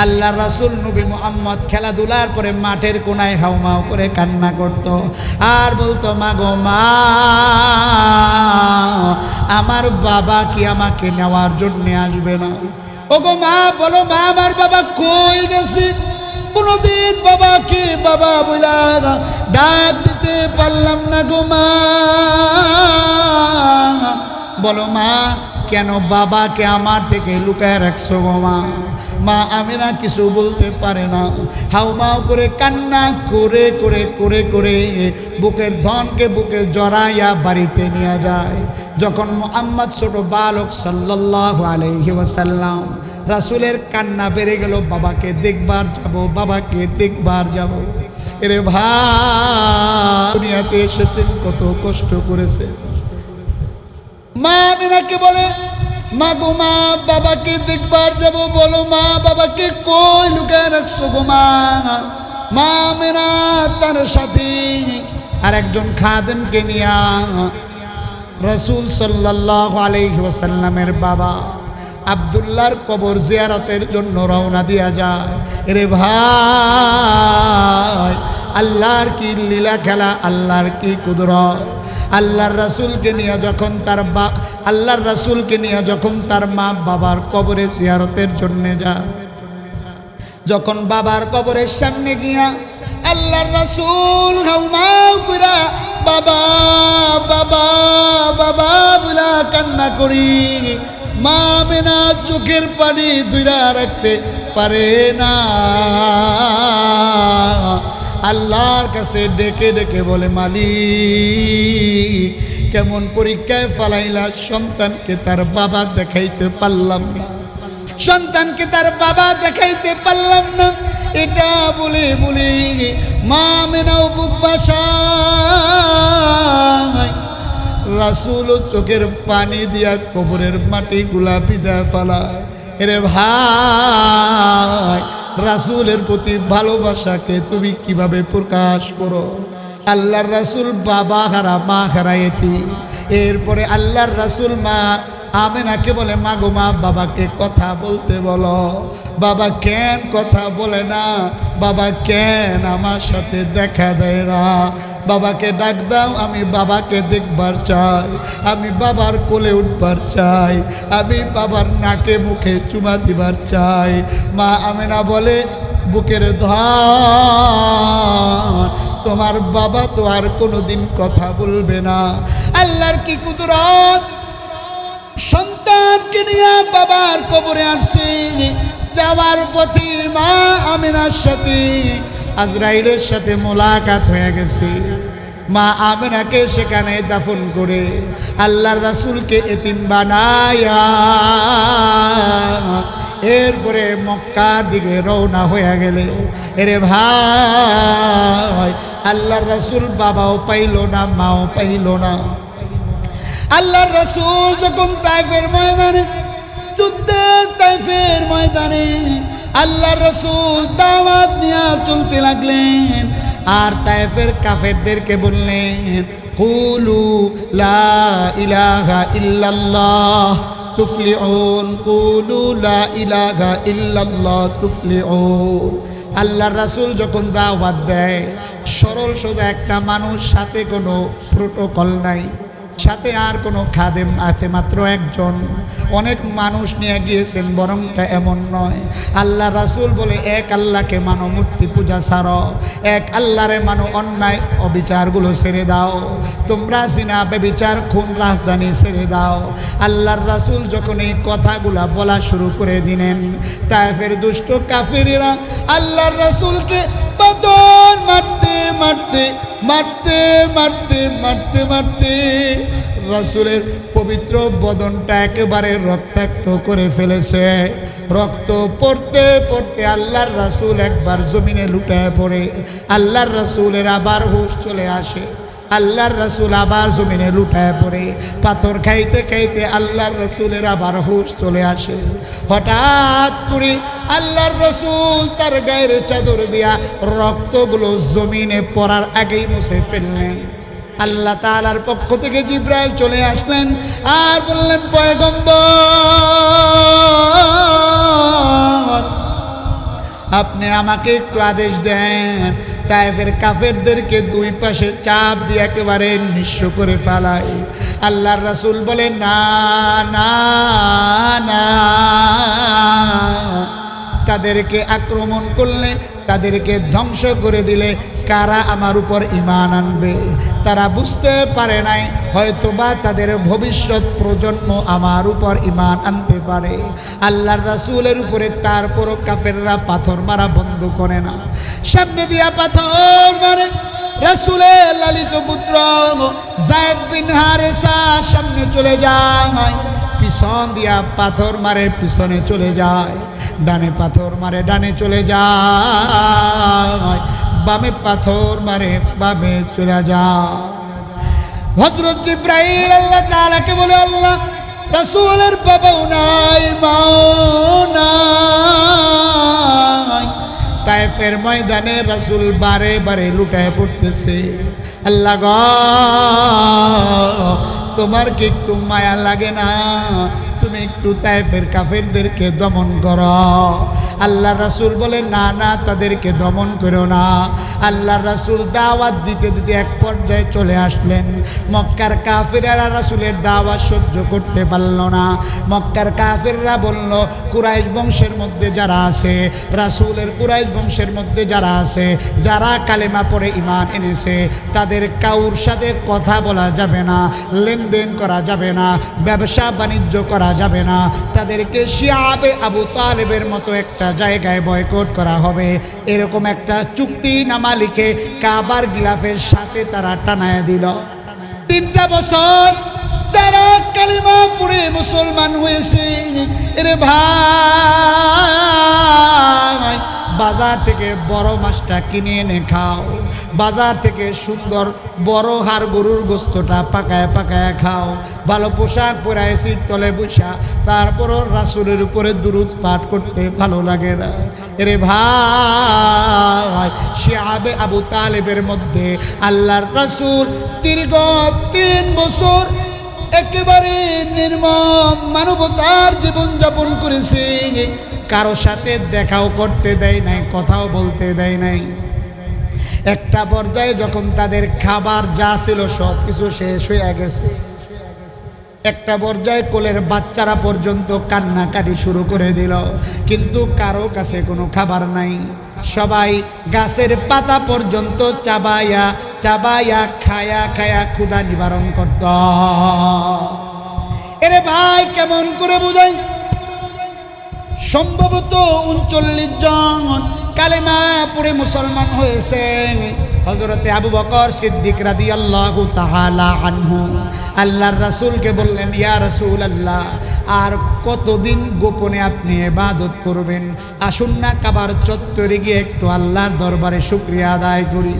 আল্লাহ রাসূল নবী মুহাম্মদ খেলাধুলার পরে মাঠের কোনায় হাউমাউ করে কান্না করত আর বলতো, মা গো মা, আমার বাবা কি আমাকে নেওয়ার জন্য আসবে না? ও গো মা, বলো মা, আমার বাবা কই গেছে? কোনদিন বাবাকে বাবা বইলা ডাক দিতে পারলাম না গো মা। বলো মা, কেন বাবাকে আমার থেকে লুকায় রাখছো গো মা? মা আমিনা কিছু বলতে পারে না, হাউমাউ করে কান্না করে করে করে করে বুকের ধনকে বুকে জড়াইয়া বাড়িতে নিয়ে যায়। যখন মুহাম্মদ ছোট বালক সাল্লাল্লাহু আলাইহি ওয়াসাল্লাম, রাসূলের কান্না বেড়ে গেল, বাবাকে দেখবার যাব, বাবাকে দেখবার যাব। এরে ভাই, দুনিয়াতে এসেছেন কত কষ্ট করেছে। মা আমিনাকে বলে, মা গো মা, বাবাকে দেখবার যাব, বলো মা, বাবাকে কই লুকায় রাখছো গো মা? মা আমিনা তার সাথে আর একজন খাদেমকে নিয়া রাসূল সাল্লাল্লাহু আলাইহি ওয়াসাল্লামের বাবা আব্দুল্লাহর কবর জিয়ারতের জন্য রওনা দিয়া যায়। এরে ভাই, আল্লাহর কি লীলা খেলা, আল্লাহর কি কুদরত। আল্লাহর রাসূলকে নিয়ে যখন তার মা বাবার কবরে জিয়ারতের জন্য যায়, যখন বাবার কবরের সামনে গিয়া আল্লাহর রাসূল হাউমাউ কইরা বাবা বাবা বাবা বলা কান্না করি, মা আমিনা চোখের পানি ধইরা রাখতে পারে না। আল্লাহর কাছে ডেকে ডেকে বলে, মালিক, কেমন পরীক্ষায় ফালাইলা, সন্তানকে তার বাবা দেখাইতে পারলাম না, সন্তানকে তার বাবা দেখাইতে পারলাম না। এটা বলে বলে মা আমিনাও বুক বাসায়, রাসূল চোখের পানি দিয়া কবরের মাটিগুলা ভিজা ফেলায়। এরে ভাই, রাসূলের প্রতি ভালোবাসাকে তুমি কিভাবে প্রকাশ করো? আল্লাহর রাসূল বাবা হারা, মা হারা এতিম। এরপরে আল্লাহর রাসূল মা আমিনাকে বলে, মা গো মা, বাবাকে কথা বলতে বলো। বাবা কেন কথা বলে না? বাবা কেন আমার সাথে দেখা দেয় না? বাবাকে ডাক দাও, আমি বাবাকে দেখবার চাই, আমি বাবার কোলে উঠবার চাই, আমি বাবার নাকে মুখে চুমা দিবার চাই। মা আমিনা বলে, বুকের ধন, তোমার বাবা তো আর কোনোদিন কথা বলবে না। আল্লাহর কি কুদরত! সন্তানকে নিয়ে বাবার কবরে আসছে, যাওয়ার পথে মা আমিনার সাথে আজরাইলের সাথে মোলাকাত হয়ে গেছে। মা আমিনাকে সেখানে দাফন করে আল্লাহর রাসূলকে এতিম বানায়া এরপরে মক্কার দিকে রওনা হয়ে গেলে। এরে ভাই, আল্লাহর রাসূল বাবাও পাইল না, মাও পাইল না। আল্লাহর রাসূল যখন তায়েফের ময়দানে, যুদ্ধের তায়েফের ময়দানে আল্লাহর রাসূল দাওয়াত নিয়ে চলতে লাগলেন, আর তায়েফের কাফেরদেরকে বললেন, কুলু লা ইলাহা ইল্লাল্লাহ তুফলিহুন, কুলু লা ইলাহা ইল্লাল্লাহ তুফলিহুন। আল্লাহর রাসূল যখন দাওয়াত দেয়, সরল সোজা একটা মানুষ, সাথে কোনো প্রোটোকল নাই, সাথে আর কোনো খাদেম আছে মাত্র একজন। অনেক মানুষ নিয়ে গিয়েছেন, বরংটা এমন নয়। আল্লাহ রাসূল বলে, এক আল্লাহকে মানো, মূর্তি পূজা ছাড়ো, এক আল্লাহরে মানো, অন্যায় অবিচারগুলো ছেড়ে দাও, তোমরা জিনা ব্যভিচার খুন রাজধানী ছেড়ে দাও। আল্লাহর রাসূল যখন এই কথাগুলা বলা শুরু করে দিলেন, তায়েফের দুষ্ট কাফেরেরা আল্লাহর রাসূলকে পাথর মারতে মারতে মারতে মারতে মারতে মারতে রাসূলের পবিত্র বদনটা একেবারে রক্তাক্ত করে ফেলেছে। রক্ত পড়তে পড়তে আল্লাহর রাসূল একবার জমিনে লুটায় পড়ে। আল্লাহর রাসূলের আবার হুঁশ চলে আসে। আল্লাহর রাসূল আবার জমিনে লুটায় পড়ে। পাথর খাইতে খাইতে আল্লাহর রাসূলের আবার হুঁশ চলে আসে। হঠাৎ করে আল্লাহর রাসূল তার গায়ের চাদর দিয়া রক্তগুলো জমিনে পড়ার আগেই মুছে ফেললেন। আল্লাহ তাআলার পক্ষ থেকে জিবরাইল চলে আসলেন আর বললেন, পয়গম্বর আপনি আমাকে একটু আদেশ দেন, তায়েফের কাফেরদেরকে দুই পাশে চাপ দিয়ে একেবারে নিঃস্ব করে ফেলাই। আল্লাহর রাসূল বলেন, না না না, তাদেরকে আক্রমণ করলে, তাদেরকে ধ্বংস করে দিলে কারা আমার উপর ঈমান আনবে? তারা বুঝতে পারে নাই হয়তোবা তাদের ভবিষ্যৎ প্রজন্ম আমার উপর ঈমান আনতে পারে। আল্লাহর রাসূলের উপরে তারপরও কাফেররা পাথর মারা বন্ধ করে না। সামনে দিয়া পাথর মারে, রাসূলের লালিত পুত্র যায়েদ বিন হারেসা সামনে চলে যায়, পিছন দিয়া পাথর মারে পিছনে চলে যায়, ডানে পাথর মারে ডানে চলে যায়, বামে পাথর মারে বামে চলে যায়। হযরত জিবরাইল আল্লাহ তাআলাকে বলে, আল্লাহ রাসূলের বাবাও নাই মাও নাই। তায়েফের ময়দানে রাসূল বারে বারে লুটায় পড়তেছে। আল্লাহ গো, তোমার কি একটু মায়া লাগে না? তুমি একটু তায়েফের কাফেরদেরকে দমন করো। আল্লাহ রাসূল বলে, না না, তাদেরকে দমন করো না। আল্লাহ রাসূল দাওয়াত দিতে দিতে এক পর্যায়ে চলে আসলেন। মক্কার কাফেররা রাসূলের দাওয়াত সহ্য করতে পারল না। মক্কার কাফেররা বলল, কুরাইশ বংশের মধ্যে যারা আছে, রাসূলের কুরাইশ বংশের মধ্যে যারা আছে, যারা কালেমা পড়ে ঈমান এনেছে, তাদের কাউর সাথে কথা বলা যাবে না, লেনদেন করা যাবে না, ব্যবসা বাণিজ্য করা যাবে না। তাদেরকে শিয়াবে আবু তালেবের মতো একটা জায়গায় বয়কট করা হবে। এরকম একটা চুক্তিনামা লিখে কাবার গিলাফের সাথে তারা টানায় দিল। 3টা বছর তারা কালিমা পড়ে মুসলমান হয়েছে। এরে ভাই, বাজার থেকে বড় মাছটা কিনে এনে খাও, বাজার থেকে সুন্দর বড় হাড় গরুর গোস্তটা পাকায় পাকায় খাও, ভালো পোশাক পরে এসির তলে বসা, তারপরও রাসূলের উপরে দুরূদ পাঠ করতে ভালো লাগে না? এরে ভাই, শিয়াবে আবু তালেবের মধ্যে আল্লাহর রাসূল দীর্ঘ 3 বছর একেবারে নির্মম মানবতার জীবনযাপন করেছে। কারো সাথে দেখাও করতে দেয় নাই, কথাও বলতে দেয় নাই। একটা পর্যায়ে যখন তাদের খাবার যা ছিল সব কিছু শেষ হয়ে গেছে, একটা পর্যায়ে কোলের বাচ্চারা পর্যন্ত কান্নাকাটি শুরু করে দিল, কিন্তু কারো কাছে কোনো খাবার নাই। সবাই গাছের পাতা পর্যন্ত চাবাইয়া চাবাইয়া খায়া খায়া ক্ষুধা নিবারণ করত। এরে ভাই, কেমন করে বুঝাই? সম্ভবত 39 জন কালেমা পড়ে মুসলমান হয়েছেন। হযরতে আবু বকর সিদ্দিক রাদিয়াল্লাহু তাআলা আনহু আল্লাহর রাসূলকে বললেন, ইয়া রাসূলুল্লাহ, আর কতদিন গোপনে আপনি ইবাদত করবেন? আসুন না কাবার চত্বরে গিয়ে একটু আল্লাহর দরবারে শুকরিয়া আদায় করি।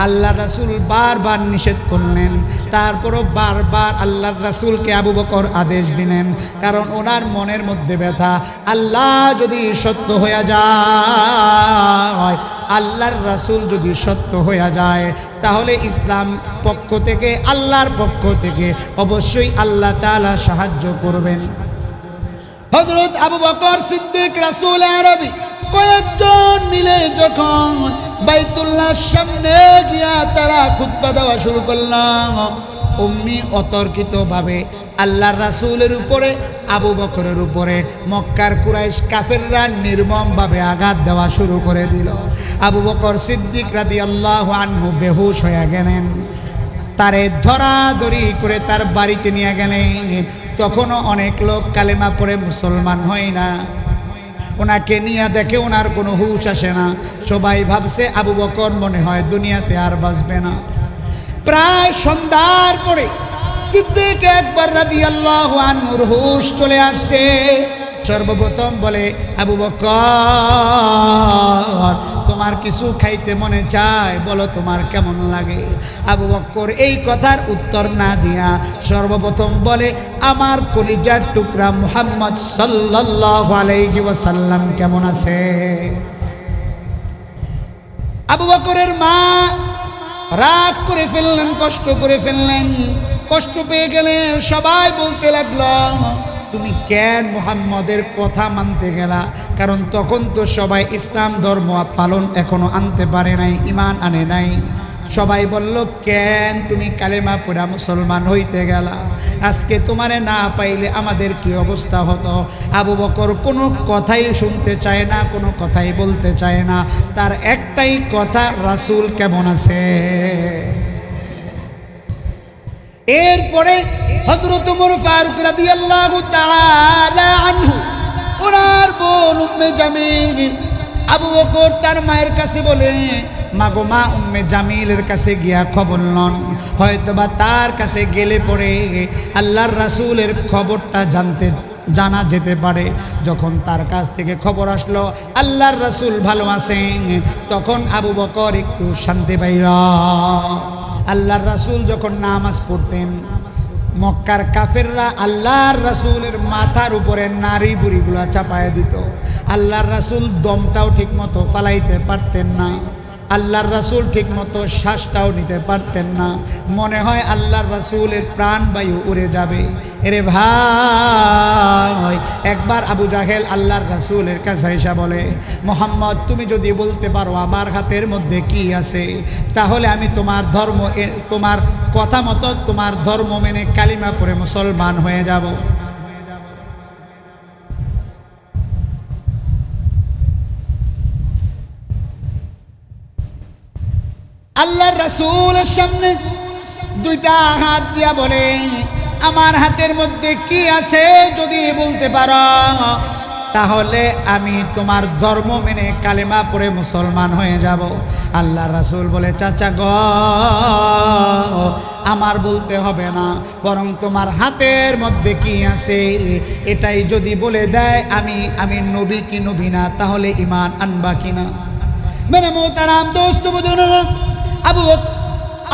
আল্লাহর রাসূল বারবার নিষেধ করলেন, তারপরও বারবার আল্লাহর রাসূলকে আবু বকর আদেশ দিলেন, কারণ ওনার মনের মধ্যে ব্যথা। আল্লাহ যদি সত্য হয়ে যায়, আল্লাহর রাসূল যদি সত্য হয়ে যায়, তাহলে ইসলাম পক্ষ থেকে, আল্লাহর পক্ষ থেকে অবশ্যই আল্লাহ তাআলা সাহায্য করবেন। হযরত আবু বকর সিদ্দিক রাসূল আরবি কয়েকজন মিলে যখন বাইতুল্লাহর সামনে গিয়া তারা খুতবা দেওয়া শুরু করলাম, অমনি অতর্কিতভাবে আল্লাহর রাসূলের উপরে, আবু বকরের উপরে মক্কার কুরাইশ কাফেররা নির্মমভাবে আঘাত দেওয়া শুরু করে দিল। আবু বকর সিদ্দিক রাদিয়াল্লাহু আনহু বেহুশ হয়ে গেলেন। তারে ধরাধরি করে তার বাড়িতে নিয়ে গেলেন। তখনও অনেক লোক কালেমা পড়ে মুসলমান হয় না। ওনাকে নিয়ে দেখে ওনার কোনো হুঁশ আসে না। সবাই ভাবছে আবু বকর মনে হয় দুনিয়াতে আর বাঁচবে না। প্রায় সন্ধ্যার পরে সিদ্দিক একবার রাদিয়াল্লাহু আনহুর হুঁশ চলে আসছে। সর্বপ্রথম বলে, আবু বকর, তোমার কিছু খাইতে মনে চায়, বলো তোমার কেমন লাগে? আবু বকর এই কথার উত্তর না দিয়া সর্বপ্রথম বলে, আমার কলিজার টুকরা মুহাম্মদ সাল্লাল্লাহু আলাইহি ওয়াসাল্লাম কেমন আছে? আবু বকরের মা রাগ করে ফেললেন, কষ্ট করে ফেললেন। কষ্ট পেয়ে গেলে সবাই বলতে লাগলো, তুমি কেন মুহাম্মদের কথা মানতে গেলা? কারণ তখন তো সবাই ইসলাম ধর্ম পালন এখনো আনতে পারে নাই, ঈমান আনে নাই। সবাই বলল, কেন তুমি কালেমা পড়া মুসলমান হইতে গেলা? আজকে তোমারে না পাইলে আমাদের কি অবস্থা হতো? আবু বকর কোনো কথাই শুনতে চায় না, কোনো কথাই বলতে চায় না। তার একটাই কথা, রাসূল কেমন আছে। এরপরে হযরত ওমর ফারুক রাদিয়াল্লাহু তাআলা আনহু, ওনার বোন উম্মে জামিল, আবু বকর তার মায়ের কাছে বলে, মাগো মা, উম্মে জামিলের কাছে গিয়া খবর লন, হয়তোবা তার কাছে গেলে পরে আল্লাহর রাসূলের খবরটা জানা যেতে পারে। যখন তার কাছ থেকে খবর আসলো আল্লাহর রাসূল ভালো আছেন, তখন আবু বকর একটু শান্তি পাইল। আল্লাহর রাসূল যখন নামাজ পড়তেন, মক্কার কাফেররা আল্লাহর রাসূলের মাথার উপরে নারী বুড়িগুলা চাপায় দিত। আল্লাহর রাসূল দমটাও ঠিক মতো ফালাইতে পারতেন না, আল্লাহর রাসূল ঠিক মতো শ্বাসটাও নিতে পারতেন না। মনে হয় আল্লাহর রাসূলের প্রাণবায়ু উড়ে যাবে। এরে ভাই, একবার আবু জাহেল আল্লাহর রাসূলের কাছে এসে বলে, মুহাম্মদ, তুমি যদি বলতে পারো আমার হাতের মধ্যে কি আছে, তাহলে আমি তোমার ধর্ম, তোমার কথা মতো তোমার ধর্ম মেনে কালিমা পড়ে মুসলমান হয়ে যাব। আল্লাহর রাসূলের সামনে দুইটা হাত দিয়া বলে, আমার হাতের মধ্যে কি আছে যদি বলতে পারো, তাহলে আমি তোমার ধর্ম মেনে কালেমা পড়ে মুসলমান হয়ে যাব। আল্লাহর রাসূল বলে, চাচা গো, আমার বলতে হবে না, বরং তোমার হাতের মধ্যে কি আছে এটাই যদি বলে দেয় আমি নবী কি নবী না, তাহলে ঈমান আনবা কিনা। মেরে মোহতারাম দোস্ত বুঝুন,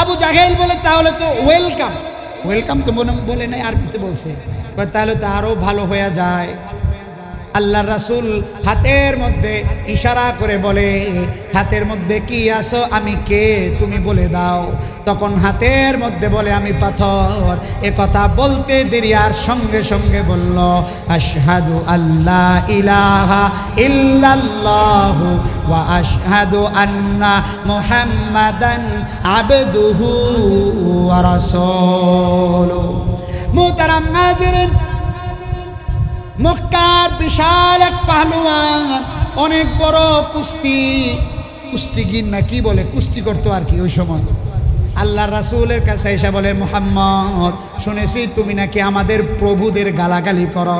আবু জাহেল বলে, তাহলে তো ওয়েলকাম। ওয়েলকাম তো বলে নাই, আরবিতে বলছে, তাহলে তো আরো ভালো হয়ে যায়। আল্লাহর রাসূল হাতের মধ্যে ইশারা করে বলে, হাতের মধ্যে কি আছো, আমি কে তুমি বলে দাও। তখন হাতের মধ্যে বলে, আমি পাথর। এ কথা বলতে দেরি আর সঙ্গে সঙ্গে বলল, আশহাদু আল্লা ইলাহা ইল্লাল্লাহু ওয়া আশহাদু আন্না মুহাম্মাদান আবদুহু ওয়া রাসূলুহু। মুহতারাম নাযিরিন, মক্কার বিশাল এক পাহলুয়ান, অনেক বড় কুস্তিগির না কি বলে, কুস্তি করতো আর কি ওই সময়। আল্লাহর রাসূলের কাছে এসে বলে, মুহাম্মদ, শুনেছি তুমি নাকি আমাদের প্রভুদের গালাগালি করো,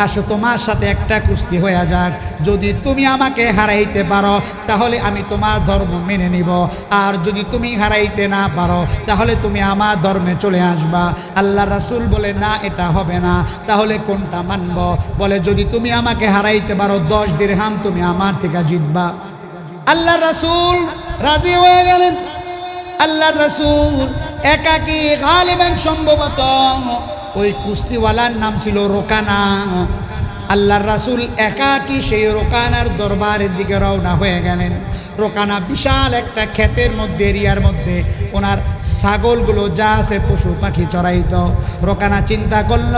আসো তোমার সাথে একটা কুস্তি হয়ে যাক। যদি তুমি আমাকে হারাইতে পারো তাহলে আমি তোমার ধর্ম মেনে নিব, আর যদি তুমি হারাইতে না পারো তাহলে তুমি আমার ধর্মে চলে আসবা। আল্লাহর রাসূল বলে, না, এটা হবে না। তাহলে কোনটা মানব? বলে, যদি তুমি আমাকে হারাইতে পারো 10 দিরহাম তুমি আমার থেকে জিতবা। আল্লাহর রাসূল রাজি হয়ে গেলেন। আল্লাহর রাসূল একাকী গালিবান, সম্ভবত ওই কুস্তিওয়ালার নাম ছিল রোকানা। আল্লাহর রাসূল একাকী সেই রোকানার দরবারের দিকে রওনা হয়ে গেলেন। রোকানা বিশাল একটা ক্ষেতের মধ্যে, এরিয়ার মধ্যে ওনার ছাগলগুলো যা আছে পশু পাখি চড়াইত। রোকানা চিন্তা করল,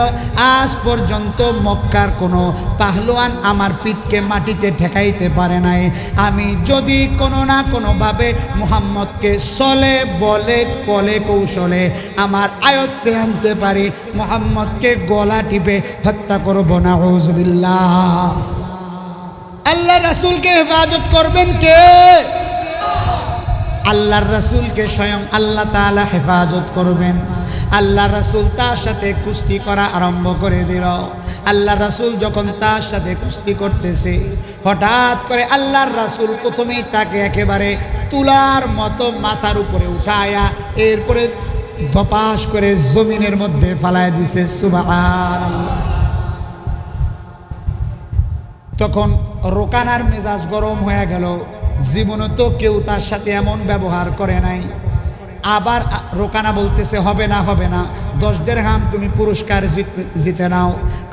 আজ পর্যন্ত মক্কার কোনো পাহলোয়ান আমার পিঠকে মাটিতে ঠেকাইতে পারে নাই। আমি যদি কোনো না কোনোভাবে মুহাম্মদকে চলে বলে কলে কৌশলে আমার আয়ত্তে আনতে পারি, মুহাম্মদকে গলা টিপে হত্যা করব, নাউযুবিল্লাহ। আল্লাহর রাসূলকে হেফাজত করবেন কে? আল্লাহর রাসূলকে স্বয়ং আল্লাহ তাআলা হেফাজত করবেন। আল্লাহর রাসূল তার সাথে কুস্তি করা আরম্ভ করে দিল। আল্লাহর রাসূল যখন তার সাথে কুস্তি করতেছে, হঠাৎ করে আল্লাহর রাসূল প্রথমেই তাকে একেবারে তুলার মতো মাথার উপরে উঠায়া এরপরে ধপাস করে জমিনের মধ্যে ফালায় দিছে। সুবহানাল্লাহ। তখন রোকানার মেজাজ গরম হয়ে গেল, জীবনে তো কেউ তার সাথে এমন ব্যবহার করে নাই। আবার রোকানা বলতেছে, হবে না, হবে না, 10 দিরহাম তুমি পুরস্কার জিতে নাও,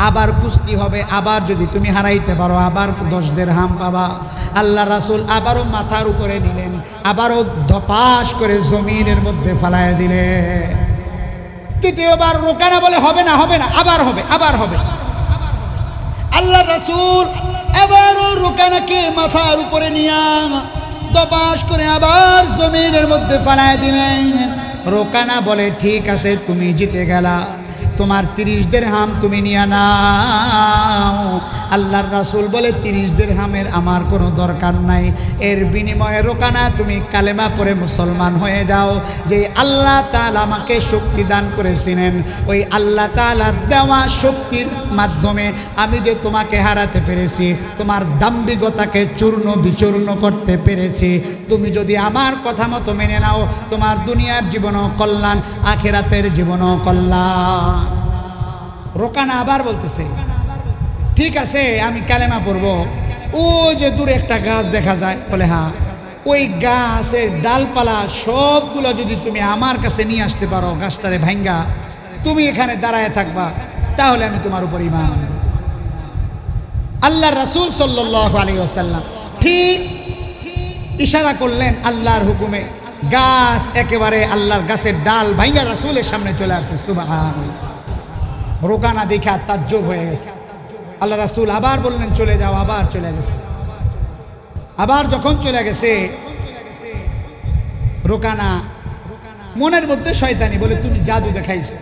আবার কুস্তি হবে, আবার যদি তুমি হারাইতে পারো আবার 10 দিরহাম পাবা। আল্লাহ রাসূল আবারও মাথার উপরে নিলেন, আবারও ধপাস করে জমিনের মধ্যে ফালায় দিলেন। তৃতীয়বার রোকানা বলে, হবে না, হবে না, আবার হবে, আবার হবে। আল্লাহ রাসূল আবারও রোকানাকে মাথার উপরে নিয়ে দপাস করে আবার জমিনের মধ্যে ফালায় দিলেন। রোকানা বলে, ঠিক আছে, তুমি জিতে গেলা, তোমার 30 দিরহাম তুমি নিয়ে নাও। আল্লাহর রাসূল বলে, 30 দিরহামের আমার কোনো দরকার নাই, এর বিনিময়ে রোকানা তুমি কালেমা পড়ে মুসলমান হয়ে যাও। যে আল্লাহ তাআলা আমাকে শক্তি দান করেছিলেন, ওই আল্লাহ তাআলার দেওয়া শক্তির মাধ্যমে আমি যে তোমাকে হারাতে পেরেছি, তোমার দাম্ভিকতাকে চূর্ণ বিচূর্ণ করতে পেরেছি। তুমি যদি আমার কথা মতো মেনে নাও, তোমার দুনিয়ার জীবনও কল্যাণ, আখিরাতের জীবনও কল্যাণ। রোকানা আবার বলতেছে, ঠিক আছে, আমি কালেমা পড়ব। ও যে দূরে একটা গাছ দেখা যায়, বলে হ্যাঁ, ওই গাছের ডালপালা সবগুলো যদি তুমি আমার কাছে নিয়ে আসতে পারো, গাছটারে ভাঙ্গা তুমি এখানে দাঁড়ায় থাকবা, তাহলে আমি তোমার উপর ঈমান আনব। আল্লাহ রাসূল সাল্লাল্লাহু আলাইহি ওয়াসাল্লাম ঠিক ইশারা করলেন আল্লাহর হুকুমে, গাছ একেবারে আল্লাহর গাছের ডাল ভাঙ্গা রাসূলের সামনে চলে আসে। সুবহানাল্লাহ। রোকানা দেখা তাজ্জব হয়ে গেছে। আল্লাহ রাসূল আবার বললেন চলে যাও, আবার চলে গেছে। আবার যখন চলে গেছে, রোকানা মনের মধ্যে শয়তানি বলে, তুমি জাদু দেখাইছো।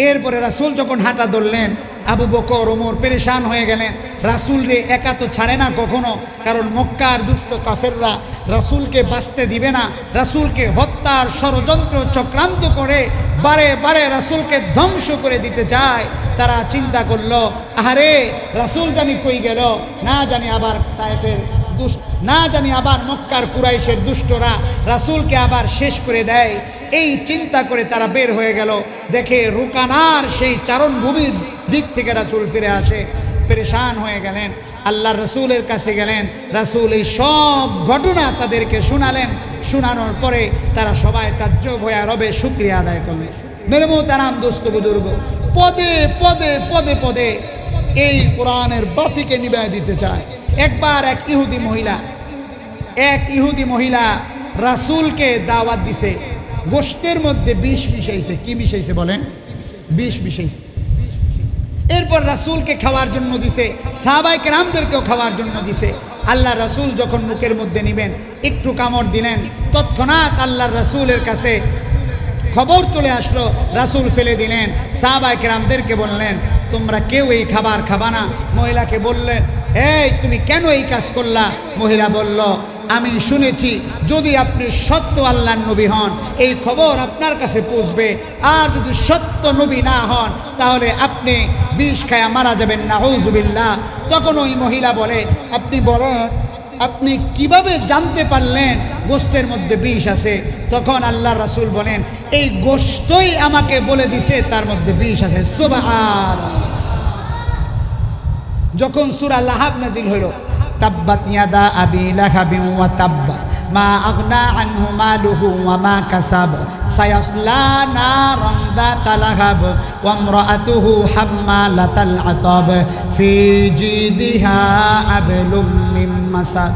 এরপরে রাসূল যখন হাঁটা ধরলেন, আবু বকর ওমর পেরেশান হয়ে গেলেন। রাসূল রে একা তো ছাড়ে না কখনো, কারণ মক্কার দুষ্ট কাফেররা রাসূলকে বাঁচতে দিবে না, রাসূলকে হত্যার ষড়যন্ত্র চক্রান্ত করে বারে বারে রাসূলকে ধ্বংস করে দিতে চায়। তারা চিন্তা করলো, আহারে রাসূল জানি কই গেল, না জানি আবার তায়েফের না জানি আবার মক্কার কুরাইশের দুষ্টরা রাসূলকে আবার শেষ করে দেয়। এই চিন্তা করে তারা বের হয়ে গেল। দেখে রোকানার সেই চারণভূমির দিক থেকে রাসূল ফিরে আসে। পেরেশান হয়ে গেলেন, আল্লাহর রাসূলের কাছে গেলেন। রাসূল এই সব ঘটনা তাদেরকে শোনালেন। শোনানোর পরে তারা সবাই তাজ্জব হয়ে রবে শুকরিয়া আদায় করলেন। মেরে মোহতারাম দোস্ত বুজুর্গ, পদে পদে পদে পদে এই কোরআনের বাতিকে নিভায় দিতে চায়। একবার এক ইহুদি মহিলা রাসূলকে দাওয়াত দিছে, গোশতের মধ্যে বিষ মিশাইছে। কি মিশাইছে বলেন? বিষ মিশাইছে। এরপর রাসূলকে খাওয়ার জন্য দিছে, সাহাবায়ে কেরামদেরকেও খাওয়ার জন্য দিছে। আল্লাহ রাসূল যখন মুখের মধ্যে নিবেন, একটু কামড় দিলেন, তৎক্ষণাৎ আল্লাহর রাসূলের কাছে খবর চলে আসলো, রাসূল ফেলে দিলেন। সাহাবায়ে কেরামদেরকে বললেন, তোমরা কেউ এই খাবার খাবা না। মহিলাকে বললেন, এই তুমি কেন এই কাজ করলা? মহিলা বলল, আমি শুনেছি যদি আপনি সত্য আল্লাহর নবী হন, এই খবর আপনার কাছে পৌঁছবে, আর যদি সত্য নবী না হন তাহলে আপনি বিষ খায়া মারা যাবেন, নাউযুবিল্লাহ। তখন ওই মহিলা বলে, আপনি বলেন আপনি কিভাবে জানতে পারলেন গোশতের মধ্যে বিষ আছে? তখন আল্লাহর রাসূল বলেন, এই গোশতই আমাকে বলে দিছে তার মধ্যে বিষ আছে। সুবহানাল্লাহ। যখন সূরা লাহাব নাজিল হলো, তাব্বাত ইয়াদা আবি লাহাবিন ওয়া তাব্বা মা আগনা আনহু মালুহু ওয়া মা কাসাব সায়াসলা নারান যাতা লাহাব ওয়া ইমরাআতুহু হাম্মালাতাল আতাব ফি জিদিহা আবলুম মিন মাসাদ।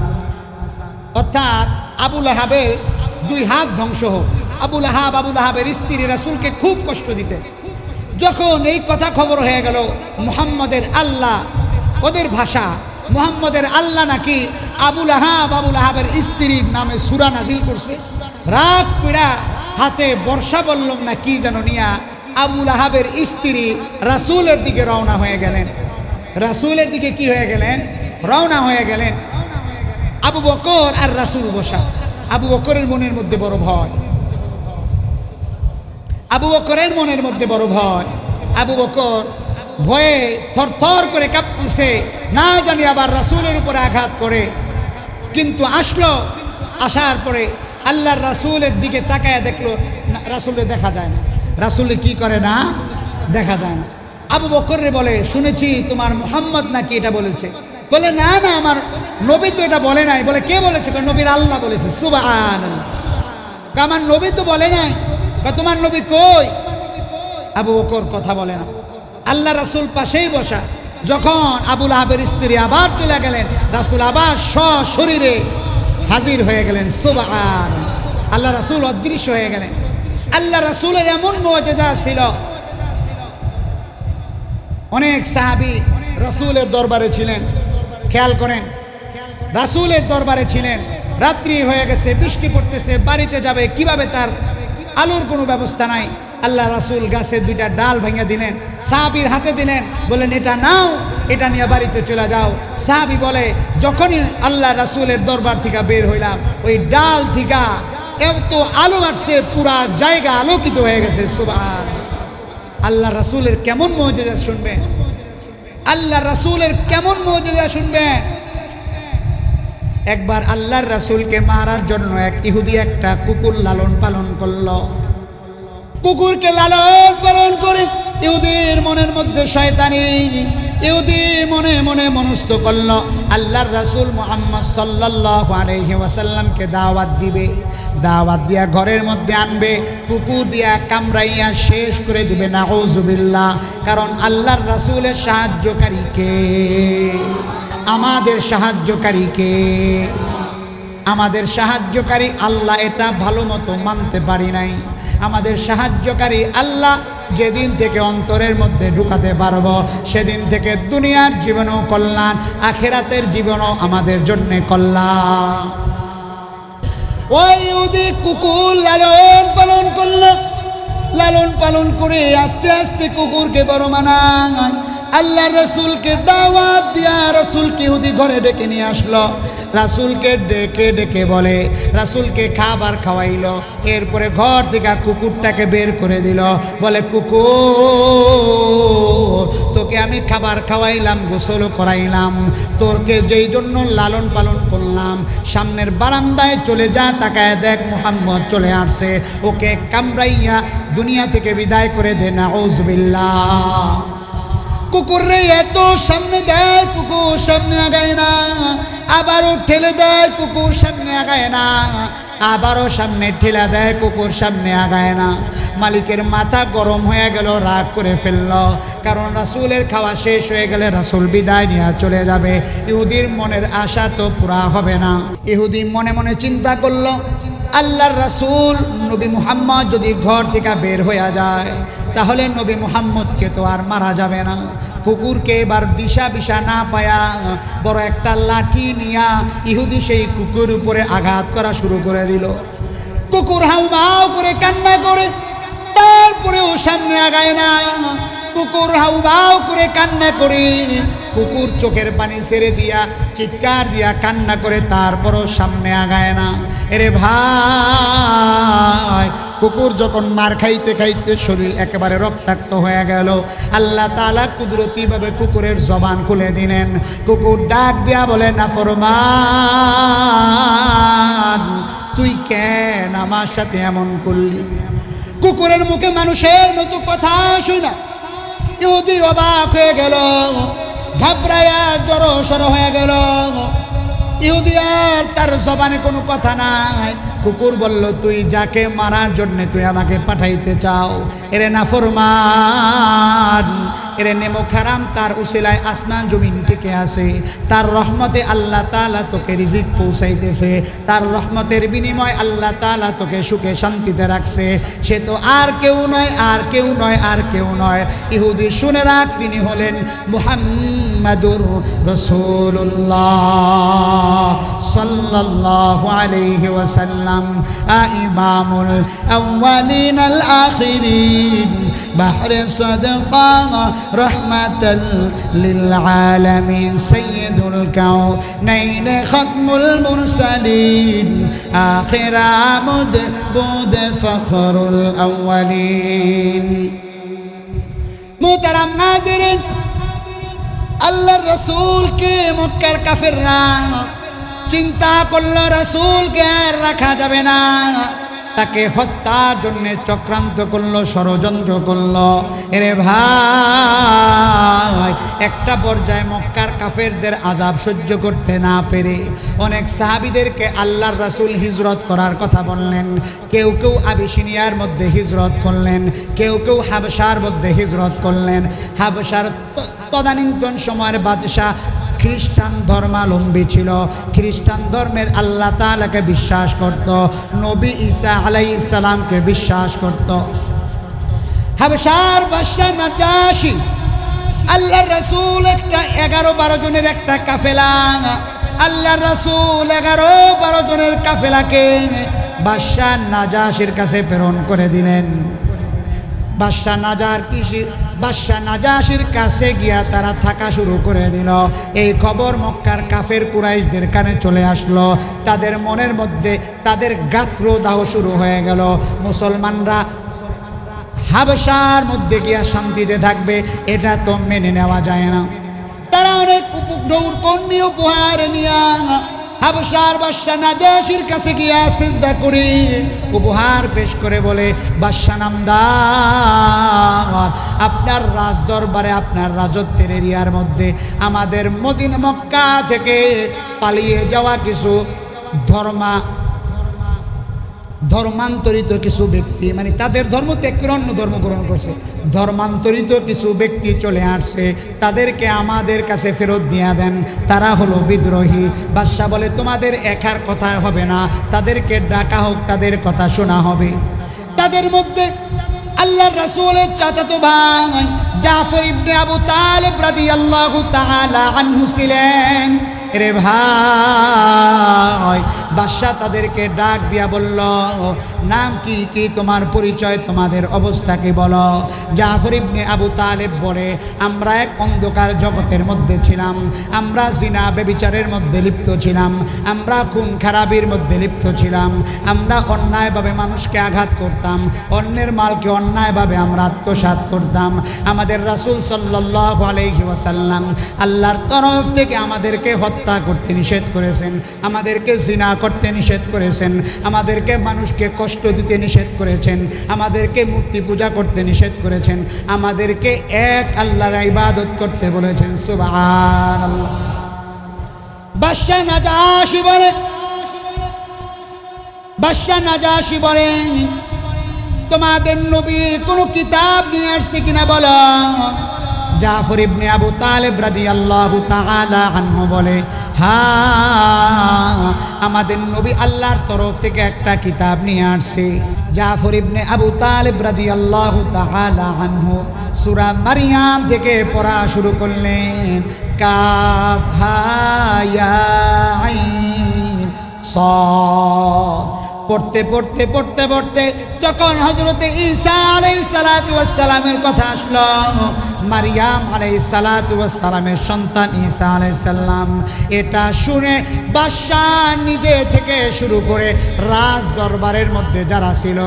অর্থাৎ আবু লাহাবের 2 হাত ধ্বংস হোক। আবু লাহাবের স্ত্রী রাসূলকে খুব কষ্ট দিতেন। যখন এই কথা খবর হয়ে গেল মুহাম্মদের আল্লাহ, ওদের ভাষা মুহাম্মদের আল্লাহ নাকি আবু লাহাবের স্ত্রীর নামে সূরা নাজিল করছে, রাগ কইরা হাতে বর্ষা বললাম না কি যেন নিয়া আবু লাহাবের স্ত্রী রাসূলের দিকে রওনা হয়ে গেলেন। রাসূলের দিকে কি হয়ে গেলেন? রওনা হয়ে গেলেন। আবু বকর আর রাসূল বসা। আবু বকরের মনের মধ্যে বড় ভয়। আবু বকরের মনের মধ্যে বড় ভয়। আবু বকর ভয়ে থরথর করে কাঁপতেছে, না জানি আবার রাসূলের উপরে আঘাত করে। কিন্তু আসার পরে আল্লাহর রাসূলের দিকে তাকায় দেখলো, রাসূলের দেখা যায় না। রাসূলের কি করে না? দেখা যায় না। আবু বকরে বলে, শুনেছি তোমার মুহাম্মদ নাকি এটা বলেছে। বলে, না না, আমার নবী তো এটা বলে নাই। বলে, কে বলেছে? নবীর আল্লাহ বলেছে। সুবহানাল্লাহ। আমার নবী তো বলে নাই। তোমার নবী কই? আবু বকর কথা বলে না। আল্লাহ রাসূল পাশেই বসা। যখন আবু লাহাবের স্ত্রী আবার চলে গেলেন, রাসূল আবার সশরীরে হাজির হয়ে গেলেন। সুবহানাল্লাহ। আল্লাহ রাসূল অদৃশ্য হয়ে গেলেন। আল্লাহ রাসূলের এমন মুজিজা ছিল, অনেক সাহাবী রাসূলের দরবারে ছিলেন। খেয়াল করেন, রাসূলের দরবারে ছিলেন, রাত্রি হয়ে গেছে, বৃষ্টি পড়তেছে, বাড়িতে যাবে কিভাবে, তার আলোর কোনো ব্যবস্থা নাই। আল্লাহ রাসূল গাছের দুইটা ডাল ভেঙে দিলেন, সাহাবীর হাতে দিলেন, বলেন এটা নাও, এটা নিয়ে বাড়িতে চলে যাও। সাহাবী বলে যখনই আল্লাহ রাসূলের দরবার থেকে বের হইলাম, ওই ডাল থেকে এত আলো আসছে, পুরা জায়গা আলোকিত হয়ে গেছে। সুবহান আল্লাহ রাসূলের কেমন মুজিজা শুনবেন, আল্লাহ রাসূলের কেমন মুজিজা শুনবেন। একবার আল্লাহর রাসূলকে মারার জন্য এক ইহুদি একটা কুকুর লালন পালন করলো। কুকুরকে লালন পালন করে ইহুদির মনের মধ্যে শয়তানি, ইহুদি মনে মনে মনস্থ করলো আল্লাহর রাসূল মুহাম্মদ সাল্লাল্লাহু আলাইহি ওয়াসাল্লামকে দাওয়াত দিবে, দাওয়াত দিয়া ঘরের মধ্যে আনবে, কুকুর দিয়া কামড়াইয়া শেষ করে দিবে। নাউযুবিল্লাহ। কারণ আল্লাহর রাসূলের সাহায্যকারী কে? আমাদের সাহায্যকারী কে? আমাদের সাহায্যকারী আল্লাহ, এটা ভালো মতো মানতে পারি নাই। আমাদের সাহায্যকারী আল্লাহ যেদিন থেকে অন্তরের মধ্যে ঢুকাতে পারবো, সেদিন থেকে দুনিয়ার জীবনও কল্যাণ, আখিরাতের জীবনও আমাদের জন্য কল্যাণ। ওই ইহুদি কুকুর লালন পালন করলো, লালন পালন করে আস্তে আস্তে কুকুরকে বড় মানায়। আল্লাহ রাসূলকে দাওয়াত দিয়া রাসূলকে ইহুদি ঘরে ডেকে নিয়ে আসলো। রাসূলকে ডেকে ডেকে বলে, রাসূলকে খাবার খাওয়াইলো, এরপরে ঘর থেকে কুকুরটাকে বের করে দিল। বলে কুকুর, তোকে আমি খাবার খাওয়াইলাম, গোসল করাইলাম, তোরকে যেই জন্য লালন পালন করলাম, সামনের বারান্দায় চলে যা, তাকায় দেখ মুহাম্মদ চলে আসছে, ওকে কামড়াইয়া দুনিয়া থেকে বিদায় করে দে। নাউযুবিল্লাহ। কুকুর রে এত সামনে দেয়, কুকুর সামনে আগায় না, আবারও ঠেলে দেয়, কুকুর সামনে আগায় না, আবারও সামনে ঠেলা দেয়, কুকুর সামনে আগায় না। মালিকের মাথা গরম হয়ে গেল, রাগ করে ফেলল। কারণ রাসূলের খাওয়া শেষ হয়ে গেলে রাসূল বিদায় নিয়ে চলে যাবে, ইহুদির মনের আশা তো পুরা হবে না। ইহুদি মনে মনে চিন্তা করলো, আল্লাহর রাসূল নবী মুহাম্মদ যদি ঘর থেকে বের হয়ে যায়, তাহলে নবী মুহাম্মদকে তো আর মারা যাবে না। কুকুরকে এবার দিশা না পায়া বড় একটা লাঠি নিয়া ইহুদি সেই কুকুর উপরে আঘাত করা শুরু করে দিল। কুকুর হাউমাউ করে কান্না করে, তারপরেও সামনে আগায় না। কুকুর হাউমাউ করে কান্না করে, কুকুর চোখের পানি ছেড়ে দিয়া চিৎকার দিয়া কান্না করে, তারপরও সামনে আগায় না। এরে ভাই, কুকুর যখন মার খাইতে খাইতে শরীর একেবারে রক্তাক্ত হয়ে গেল, আল্লাহ তাআলা কুদরতিভাবে কুকুরের জবান খুলে দিলেন। কুকুর ডাক দিয়া বলে, নাফরমান, তুই কেন আমার সাথে এমন করলি? কুকুরের মুখে মানুষের মতো কথা শুনা ইহুদি অবাক হয়ে গেল, ঘাবড়ায়া জড়সড় হয়ে গেল। ইহুদি আর তার জবানে কোনো কথা নাই। কুকুর বলল, তুই যাকে মারার জন্য তুই আমাকে পাঠাইতে চাও, এরে নাফরমান, এরে নেমক হারাম, তার উসিলায় আসমান জমিন টিকে আছে, তার রহমতে আল্লাহ তাআলা তোকে রিজিক পৌঁছাইতেছে, তার রহমতের বিনিময় আল্লাহ তাআলা তোকে সুখে শান্তিতে রাখছে, সে তো আর কেউ নয়, আর কেউ নয়, আর কেউ নয়। ইহুদি শুনে রাখ, তিনি হলেন মুহাম্মাদুর রাসূলুল্লাহ সাল্লাল্লাহু আলাইহি ওয়াসাল্লাম, ইমামুল আউয়ালিন আল আখিরিন, বাহরে সাদকা রহমাতাল লিল আলামিন, সাইয়্যিদুল কাউনাইন, খাতমুল মুরসালিন, আখির আমুদ বুদ ফখরুল আউয়ালিন। মুহতারাম হাজিরিন, আল্লাহর রাসূলকে মক্কার কাফেররা চিন্তা করলো, রাসূলকে আর রাখা যাবে না, তাকে হত্যার জন্য চক্রান্ত করলো, ষড়যন্ত্র করলো। এরে ভাই, একটা পর্যায়ে মক্কার কাফেরদের আযাব সহ্য করতে না পেরে অনেক সাহাবীদেরকে আল্লাহর রাসূল হিজরত করার কথা বললেন। কেউ কেউ আবিসিনিয়ার মধ্যে হিজরত করলেন, কেউ কেউ হাবশার মধ্যে হিজরত করলেন। হাবশার তদানীন্তন সময়ের বাদশাহ খ্রিস্টান ধর্মাবলম্বী ছিল, খ্রিস্টান ধর্মের আল্লাহ তাআলাকে বিশ্বাস করত, নবী ঈসা আলাইহিস সালামকে বিশ্বাস করত। হাবশার বাদশা নাজাশী আল্লাহর রাসূল একটা 11-12 জনের একটা কাফেলা, আল্লাহর রাসূল 11-12 জনের কাফেলাকে বাদশা নাজাশির কাছে প্রেরণ করে দিলেন। বাদশা নাজাশির কাছে গিয়া তারা থাকা শুরু করে দিল। এই খবর মক্কার কাফের কুরাইশদের কানে চলে আসলো। তাদের মনের মধ্যে তাদের গাত্রদাহ শুরু হয়ে গেল। মুসলমানরা হাবশার মধ্যে গিয়া শান্তিতে থাকবে, এটা তো মেনে নেওয়া যায় না। তারা অনেক উপহার উপহার নিয়া হাবশার বাদশা নাজাশির কাছে গিয়া সিজদা করে উপহার পেশ করে বলে, বাদশা নামদার, আপনার রাজ দরবারে আপনার রাজত্বের এরিয়ার মধ্যে আমাদের মদিনা মক্কা থেকে পালিয়ে যাওয়া কিছু ধর্মান্তরিত কিছু ব্যক্তি, মানে তাদের ধর্ম ত্যাগ করে অন্য ধর্ম গ্রহণ করছে, ধর্মান্তরিত কিছু ব্যক্তি চলে আসছে, তাদেরকে আমাদের কাছে ফেরত দিয়ে দেন, তারা হলো বিদ্রোহী। বাদশা বলে, তোমাদের একার কথা হবে না, তাদেরকে ডাকা হোক, তাদের কথা শোনা হবে। তাদের মধ্যে আল্লাহর রাসূলের চাচাতো ভাই জাফর ইবনে আবু তালেব রাদিয়াল্লাহু তাআলা আনহু ছিলেন। রে ভাই, বাদশা তাদেরকে ডাক দিয়া বলল, নাম কি কি, তোমার পরিচয়, তোমাদের অবস্থা কি বলো। জাফর ইবনে আবু তালেব বলে, আমরা এক অন্ধকার জগতের মধ্যে ছিলাম, আমরা জিনা ব্যভিচারের মধ্যে লিপ্ত ছিলাম, আমরা খুন খারাপির মধ্যে লিপ্ত ছিলাম, আমরা অন্যায়ভাবে মানুষকে আঘাত করতাম, অন্যের মালকে অন্যায়ভাবে আমরা আত্মসাৎ করতাম। আমাদের রাসূল সাল্লাল্লাহু আলাইহি ওয়াসাল্লাম আল্লাহর তরফ থেকে আমাদেরকে হত্যা করতে নিষেধ করেছেন, আমাদেরকে জিনা করতে নিষেধ করেছেন, আমাদেরকে মানুষকে কষ্ট দিতে নিষেধ করেছেন, আমাদেরকে মূর্তি পূজা করতে নিষেধ করেছেন, আমাদেরকে এক আল্লাহর ইবাদত করতে বলেছেন। সুবহানাল্লাহ। বাদশা নাজাশি বলেন, তোমাদের নবী কোনো কিতাব নিয়ে আসছে কিনা বলো। জাফর ইবনে আবু তালেব রাদিয়াল্লাহু তাআলা আনহু বলে, হ্যাঁ, আমাদের নবী আল্লাহর তরফ থেকে একটা কিতাব নিয়ে আসছে। জাফর ইবনে আবু তালেব রাদিয়াল্লাহু তাআলা আনহু সূরা মারইয়াম থেকে পড়া শুরু করলেন। কাফ হা ইয়া আইন সাদ পড়তে পড়তে পড়তে পড়তে যখন হযরতে ঈসা আলাইহিস সালাতু ওয়াস সালামের কথা আসলো, মারিয়াম আলাইহিস সালাতু ওয়াস সালামের সন্তান ঈসা আলাইহিস সালাম, এটা শুনে বাদশা নিজে থেকে শুরু করে রাজ দরবারের মধ্যে যারা ছিল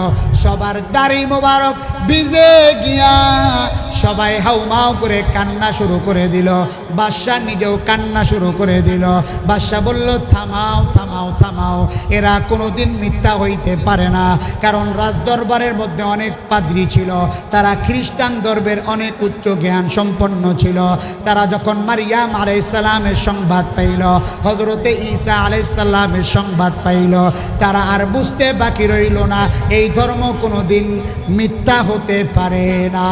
সবার দাড়ি মোবারক ভিজে গিয়া সবাই হাউমাউ করে কান্না শুরু করে দিল। বাদশা নিজেও কান্না শুরু করে দিল। বাদশা বলল, থামাও থামাও থামাও, এরা কোনোদিন মিথ্যা হইতে পারে না, কারণ রাজ দরবারের মধ্যে অনেক পাদ্রী ছিল, তারা খ্রিস্টান ধর্মের অনেক উচ্চ জ্ঞান সম্পন্ন ছিল। তারা যখন মারিয়াম আলাইহিস সালামের সংবাদ পাইল, হযরতে ঈসা আলাইহিস সালামের সংবাদ পাইল, তারা আর বুঝতে বাকি রইল না এই ধর্ম কোনোদিন মিথ্যা হতে পারে না।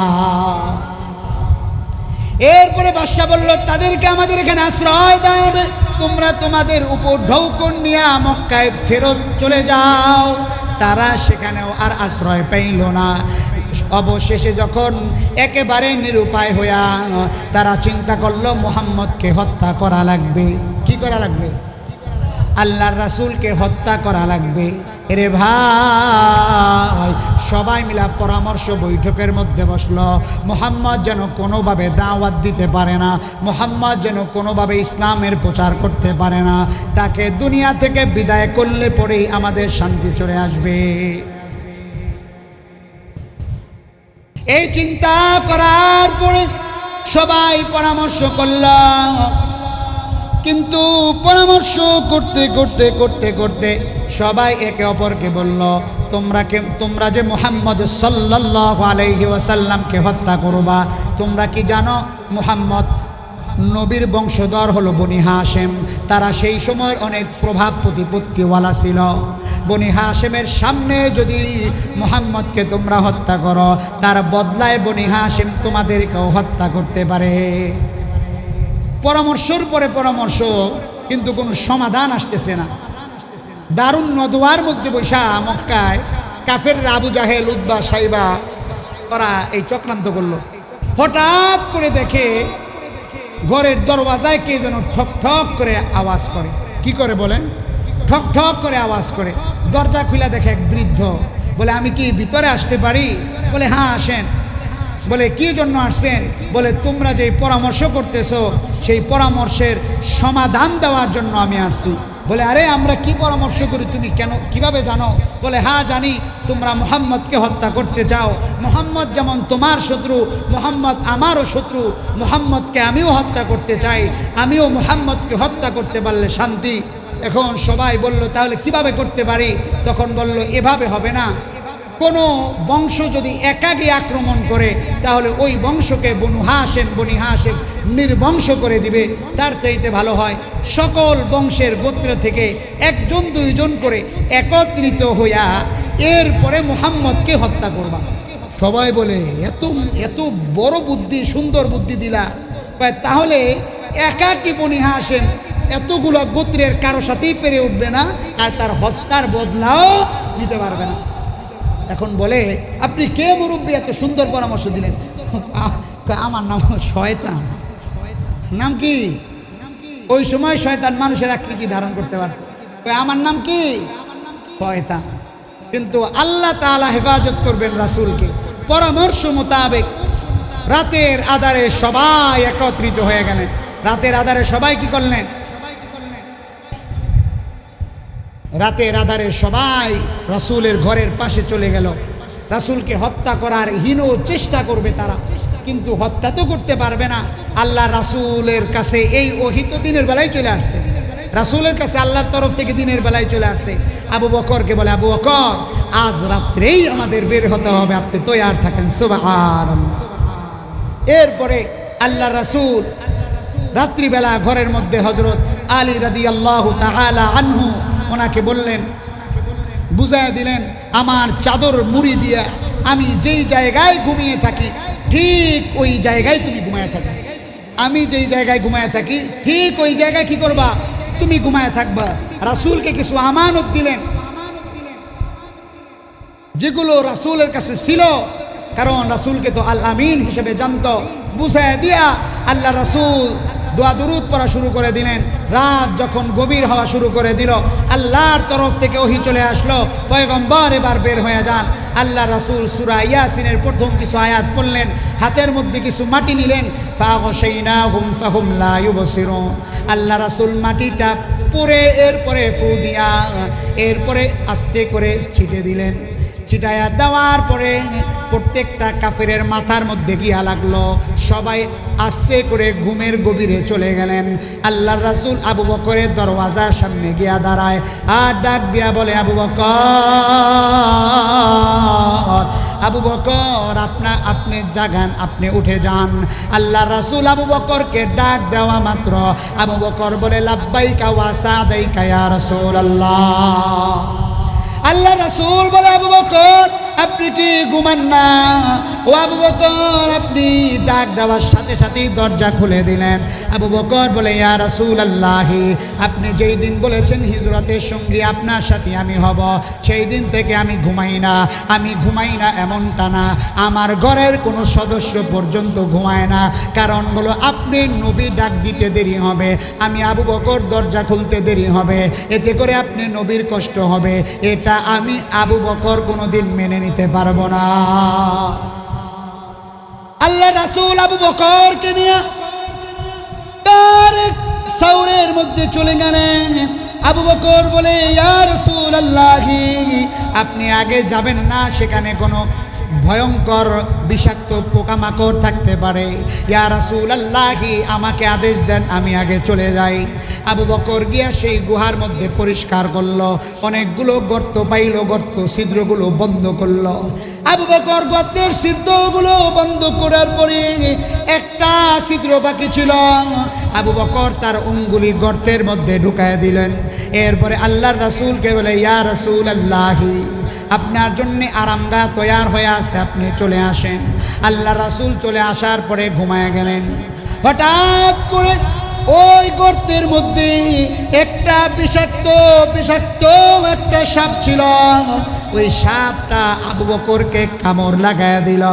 এরপরে বাদশা বলল, তাদেরকে আমাদের এখানে আশ্রয় দেওয়া হবে, তোমরা তোমাদের উপর ঢৌকন নিয়ে মক্কায় ফেরত চলে যাও। তারা সেখানেও আর আশ্রয় পাইল না। অবশেষে যখন একেবারে নিরুপায় হইয়া তারা চিন্তা করলো, মুহাম্মদকে হত্যা করা লাগবে। কি করা লাগবে? আল্লাহর রাসূলকে হত্যা করা লাগবে। রে ভাই, সবাই মিলা পরামর্শ বৈঠকের মধ্যে বসলো। মুহাম্মদ যেন কোনোভাবে দাওয়াত দিতে পারে না, মুহাম্মদ যেন কোনোভাবে ইসলামের প্রচার করতে পারে না, তাকে দুনিয়া থেকে বিদায় করলে পরেই আমাদের শান্তি চলে আসবে। এই চিন্তা করার পরে সবাই পরামর্শ করল, কিন্তু পরামর্শ করতে করতে করতে করতে সবাই একে অপরকে বলল, তোমরা যে মুহাম্মদ সাল্লাল্লাহু আলাইহি ওয়াসাল্লামকে হত্যা করবা, তোমরা কি জানো মুহাম্মদ নবীর বংশধর হলো বনি হাশেম। তারা সেই সময়ের অনেক প্রভাব প্রতিপত্তিওয়ালা ছিল। বনি হাশেমের সামনে যদি মুহাম্মদকে তোমরা হত্যা করো, তার বদলায় বনি হাশেম তোমাদেরকেও হত্যা করতে পারে। পরামর্শের পরে পরামর্শ, কিন্তু কোনো সমাধান আসতেছে না। দারুন নদওয়ার মধ্যে বৈশা মক্কায় কাফের আবু জাহেল, উতবা, সাইবা, ওরা এই চক্রান্ত করলো। হঠাৎ করে দেখে ঘরের দরওয়াজায় কে যেন ঠক ঠক করে আওয়াজ করে। কি করে বলেন? ঠক ঠক করে আওয়াজ করে। দরজা খুলে দেখে এক বৃদ্ধ। বলে আমি কি ভিতরে আসতে পারি? বলে হ্যাঁ আসেন। বলে কি জন্য আসছেন? বলে তোমরা যে পরামর্শ করতেছো সেই পরামর্শের সমাধান দেওয়ার জন্য আমি আসছি। বলে আরে আমরা কি পরামর্শ করি তুমি কেন কিভাবে জানো? বলে হ্যাঁ জানি, তোমরা মুহাম্মদকে হত্যা করতে চাও। মুহাম্মদ যেমন তোমার শত্রু, মুহাম্মদ আমারও শত্রু। মুহাম্মদকে আমিও হত্যা করতে চাই, আমিও মুহাম্মদকে হত্যা করতে পারলে শান্তি। এখন সবাই বলল তাহলে কিভাবে করতে পারি? তখন বলল এভাবে হবে না, কোনো বংশ যদি একাকী আক্রমণ করে তাহলে ওই বংশকে বনি হাশেম নির্বংশ করে দিবে। তার চাইতে ভালো হয় সকল বংশের গোত্র থেকে একজন দুইজন করে একত্রিত হইয়া এরপরে মুহাম্মদকে হত্যা করবা। সবাই বলে এত এত বড় বুদ্ধি, সুন্দর বুদ্ধি দিলা। তাহলে একাকী বনি হাশেম এতগুলো গোত্রের কারো সাথেই পেরে উঠবে না, আর তার হত্যার বদলাও নিতে পারবে না। এখন বলে আপনি কে মুরব্বী, এত সুন্দর পরামর্শ দিলেন? আমার নাম শয়তান। নাম কি? ওই সময় শয়তান মানুষের আকৃতি ধারণ করতে পারত। আমার নাম কি? শয়তান। কিন্তু আল্লাহ তাআলা হেফাজত করবেন রাসূলকে। পরামর্শ মোতাবেক রাতের আধারে সবাই একত্রিত হয়ে গেলেন। রাতের আধারে সবাই কি করলেন? রাতের আধারে সবাই রাসূলের ঘরের পাশে চলে গেল। রাসূলকে হত্যা করার হীন চেষ্টা করবে তারা, কিন্তু হত্যা তো করতে পারবে না। আল্লাহ রাসূলের কাছে এই ওহী তো দিনের বেলায় চলে আসছে। রাসূলের কাছে আল্লাহর তরফ থেকে দিনের বেলায় চলে আসছে। আবু বকরকে বলে আবু বকর আজ রাত্রেই আমাদের বের হতে হবে, আপনি তৈয়ার থাকেন। সুবহানাল্লাহ। এরপরে আল্লাহ রাসূল রাত্রিবেলা ঘরের মধ্যে হযরত আলী রাদিয়াল্লাহু তাআলা আনহু ওনাকে বললেন, বুঝায় দিলেন আমার চাদর মুড়ি দিয়ে আমি যেই জায়গায় ঘুমিয়ে থাকি ঠিক ওই জায়গায় তুমি ঘুমায় থাকো। আমি যেই জায়গায় ঘুমায় থাকি ঠিক ওই জায়গায় কি করবা? তুমি ঘুমায় থাকবা। রাসূলকে কিছু আমানত দিলেন যেগুলো রাসূলের কাছে ছিল, কারণ রাসূলকে তো আল আমিন হিসেবে জানতো। বুঝায় দিয়া আল্লাহ রাসূল দোয়া দুরুদ পড়া শুরু করে দিলেন। রাত যখন গভীর হওয়া শুরু করে দিল, আল্লাহর তরফ থেকে ওহী চলে আসলো, পয়গম্বর এবার বের হয়ে যান। আল্লাহ রাসূল সূরা ইয়াসিনের প্রথম কিছু আয়াত পড়লেন, হাতের মধ্যে কিছু মাটি নিলেন। ফাগশাইনাহুম ফাহুম লা ইউবসিরুন। আল্লাহ রাসূল মাটিটা পুরে এরপরে ফু দিয়া এরপরে আস্তে করে ছিটে দিলেন। ছিটায়া দেওয়ার পরে প্রত্যেকটা কাফেরের মাথার মধ্যে গিয়া লাগলো। সবাই আস্তে করে ঘুমের গভীরে চলে গেলেন। আল্লাহর রাসূল আবু বকরের দরওয়াজার সামনে গিয়া দাঁড়ায় আর ডাক দিয়া বলে আবু বকর, আবু বকর আপনি জাগান, আপনি উঠে যান। আল্লাহর রাসূল আবু বকরকে ডাক দেওয়া মাত্র আবু বকর বলে লাব্বাইকা ওয়া সাদাইকা ইয়া রাসূলুল্লাহ। আল্লাহ রাসূল বলে আবু বকর আপনি কি ঘুমান না? ও আবু বকর, আপনি ডাক দেওয়ার সাথে সাথেই দরজা খুলে দিলেন। আবু বকর বলে ইয়া রাসূলুল্লাহ, আপনি যেই দিন বলেছেন হিজরতের সঙ্গী আপনার সাথে আমি হব, সেই দিন থেকে আমি ঘুমাই না। আমি ঘুমাই না এমনটা না, আমার ঘরের কোনো সদস্য পর্যন্ত ঘুমায় না। কারণ হলো আপনি নবী ডাক দিতে দেরি হবে, আমি আবু বকর দরজা খুলতে দেরি হবে, এতে করে আপনি নবীর কষ্ট হবে। এটা আমি আবু বকর কোনোদিন মেনে নিতে পারবো না। আল্লাহ রাসূল আবু বকরকে নিয়ে সাউরের মধ্যে চলে গেলেন। আবু বকর বলে ইয়া রাসূলুল্লাহ, আপনি আগে যাবেন না, সেখানে কোনো ভয়ঙ্কর বিষাক্ত পোকামাকড় থাকতে পারে। ইয়া রাসূলুল্লাহ, আমাকে আদেশ দেন, আমি আগে চলে যাই। আবু বকর গিয়া সেই গুহার মধ্যে পরিষ্কার করলো, অনেকগুলো গর্ত পাইল, গর্ত ছিদ্রগুলো বন্ধ করলো। আবু বকর গর্তের ছিদ্রগুলো বন্ধ করার পরে একটা ছিদ্র বাকি ছিল। আবু বকর তার আঙ্গুলি গর্তের মধ্যে ঢুকায় দিলেন। এরপরে আল্লাহর রাসূলকে বলে ইয়া রাসূলুল্লাহ, আপনার জন্য আরামগাহ তৈয়ার হয়ে আছে, আপনি চলে আসেন। আল্লাহ রাসূল চলে আসার পরে ঘুমায় গেলেন। হঠাৎ করে ওই গর্তের মধ্যে একটা বিষাক্ত একটা সাপ ছিল। ওই সাপটা আবু বকরকে কামড় লাগায় দিল।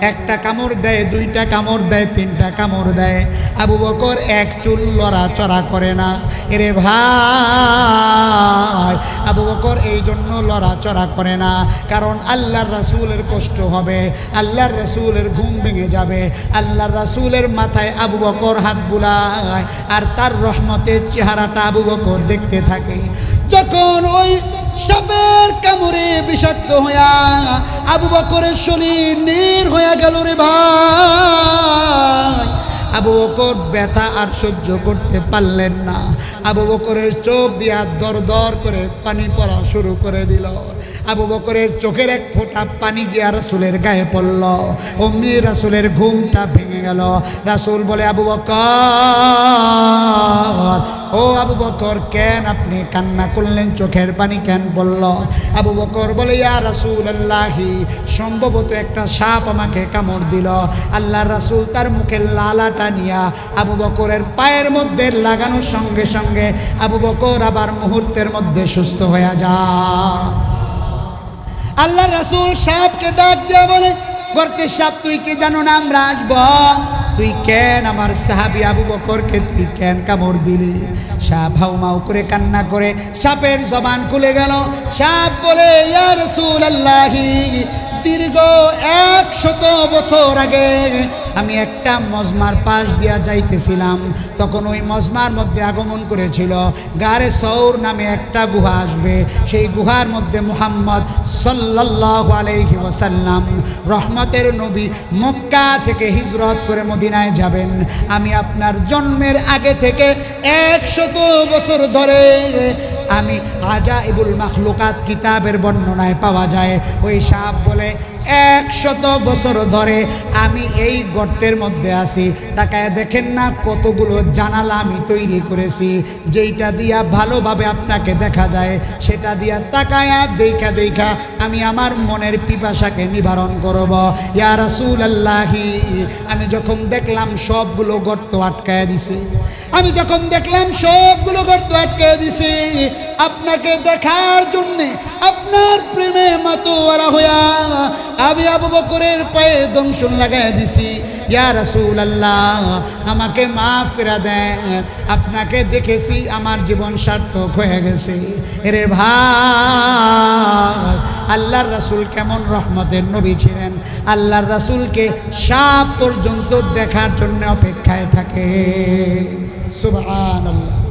একটা কামড় দেয়, দুইটা কামড় দেয়, তিনটা কামড় দেয়, আবু বকর এক চুল লড়াচড়া করে না। এরে ভাই, আবু বকর এই জন্য লড়াচড়া করে না, কারণ আল্লাহর রাসূলের কষ্ট হবে, আল্লাহর রাসূলের ঘুম ভেঙে যাবে। আল্লাহর রাসূলের মাথায় আবু বকর হাত বুলায়, আর তার রহমতের চেহারাটা আবু বকর দেখতে থাকে। যখন ওই সাপের কামড়ে বিষাক্ত হইয়া আবু বকরের শরীর নীল হয়ে গেল রে ভাই, আবু বকর ব্যথা আর সহ্য করতে পারলেন না। আবু বকরের চোখ দিয়া দর দর করে পানি পড়া শুরু করে দিল। আবু বকরের চোখের এক ফোঁটা পানি গিয়া রাসূলের গায়ে পড়ল। অমনি রাসূলের ঘুমটা ভেঙে গেল। রাসূল বলে, আবু বকর, ও আবু বকর, কেন আপনি কান্না করলেন? চোখের পানি কেন পড়ল? আবু বকর বলে, ইয়া রাসূলুল্লাহি, সম্ভবত একটা সাপ আমাকে কামড় দিল। আল্লাহর রাসূল তার মুখের লালাটা নিয়া আবু বকরের পায়ের মধ্যে লাগানোর সঙ্গে সঙ্গে আবু বকর আবার মুহূর্তের মধ্যে সুস্থ হয়ে যায়। আল্লাহর রাসূল সাপকে ডাক দিয়ে বলে, গর্তের সাপ, তুই কি জানো না আমরা আসব? তুই কেন আমার সাহাবী আবু বকরকে তুই কেন কামড় দিলি? সাপ হাউমাউ করে কান্না করে সাপের জবান খুলে গেল। সাপ বলে, ইয়া রাসূলুল্লাহি, দীর্ঘ 100 বছর আগে আমি একটা মজমার পাশ দিয়া যাইতেছিলাম, তখন ওই মজমার মধ্যে আগমন করেছিল গারে সৌর নামে একটা গুহা আসবে। সেই গুহার মধ্যে মুহাম্মদ সাল্লাল্লাহু আলাইহি ওয়াসাল্লাম রহমতের নবী মক্কা থেকে হিজরত করে মদিনায় যাবেন। আমি আপনার জন্মের আগে থেকে 100 বছর ধরে আমি আজাইবুল মাখলুকাত কিতাবের বর্ণনায় পাওয়া যায়। ওই সাপ বলে, 100 বছর ধরে আমি এই গর্তের মধ্যে আছি। তাকায় দেখেন না কতগুলো জানালা আমি তৈরি করেছি, যেইটা দিয়া ভালোভাবে আপনাকে দেখা যায়, সেটা দিয়া তাকায়া দেখা দেখা আমি আমার মনের পিপাসাকে নিবারণ করব। ইয়া রাসূলুল্লাহি, আমি যখন দেখলাম সবগুলো গর্ত আটকায় দিছে, আমি যখন দেখলাম সবগুলো গর্ত আটকায় দিছে, আপনাকে দেখার জন্যে, আপনার প্রেমে মাতোয়ারা হইয়া আমি আবু বকরের পায়ে দংশন লাগাই দিছি। ইয়া রাসূলুল্লাহ, আমাকে মাফ করে দেন, আপনাকে দেখেছি আমার জীবন সার্থক হয়ে গেছে। এরে ভাই, আল্লাহর রাসূল কেমন রহমতের নবী ছিলেন! আল্লাহর রাসূলকে সাপ পর্যন্ত দেখার জন্য অপেক্ষায় থাকে। সুবহানাল্লাহ।